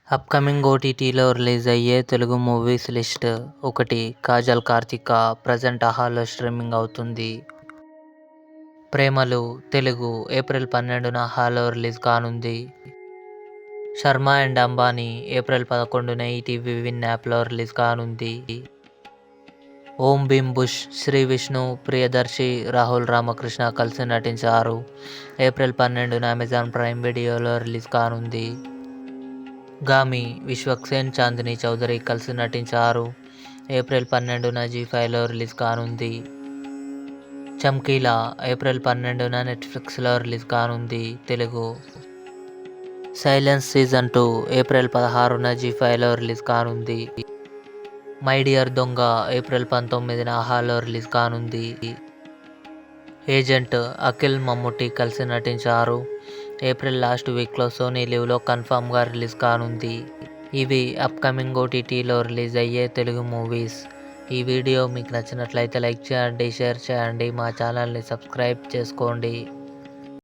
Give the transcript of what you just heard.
Upcoming ఓటీటీలో release అయ్యే Telugu movies list. 1. Kajal Karthika present ఆహాలో స్ట్రీమింగ్ అవుతుంది. ప్రేమలు తెలుగు ఏప్రిల్ 12న ఆహాలో రిలీజ్ కానుంది. శర్మ అండ్ అంబానీ ఏప్రిల్ 11న ఈటీవీ విన్ యాప్లో రిలీజ్ కానుంది. ఓం భీమ్ బుష్ శ్రీ విష్ణు, ప్రియదర్శి, రాహుల్ రామకృష్ణ కలిసి నటించారు. ఏప్రిల్ 12న అమెజాన్ ప్రైమ్ వీడియోలో రిలీజ్ కానుంది. గామి విశ్వక్సేన్, చాందిని చౌదరి కలిసి నటించారు. ఏప్రిల్ 12న జీ5లో రిలీజ్ కానుంది. చమ్కీలా ఏప్రిల్ 12న నెట్ఫ్లిక్స్లో రిలీజ్ కానుంది. తెలుగు. సైలెన్స్ సీజన్ 2 ఏప్రిల్ 16న జీ5లో రిలీజ్ కానుంది. మై డియర్ దొంగ ఏప్రిల్ 19న ఆహాలో రిలీజ్ కానుంది. ఏజెంట్ అఖిల్, మమ్ముట్టి కలిసి నటించారు. ఏప్రిల్ లాస్ట్ వీక్లో సోనీ లివ్లో కన్ఫామ్గా రిలీజ్ కానుంది. ఇవి అప్కమింగ్ ఓటీటీలో రిలీజ్ అయ్యే తెలుగు మూవీస్. ఈ వీడియో మీకు నచ్చినట్లయితే లైక్ చేయండి, షేర్ చేయండి, మా ఛానల్ని సబ్స్క్రైబ్ చేసుకోండి.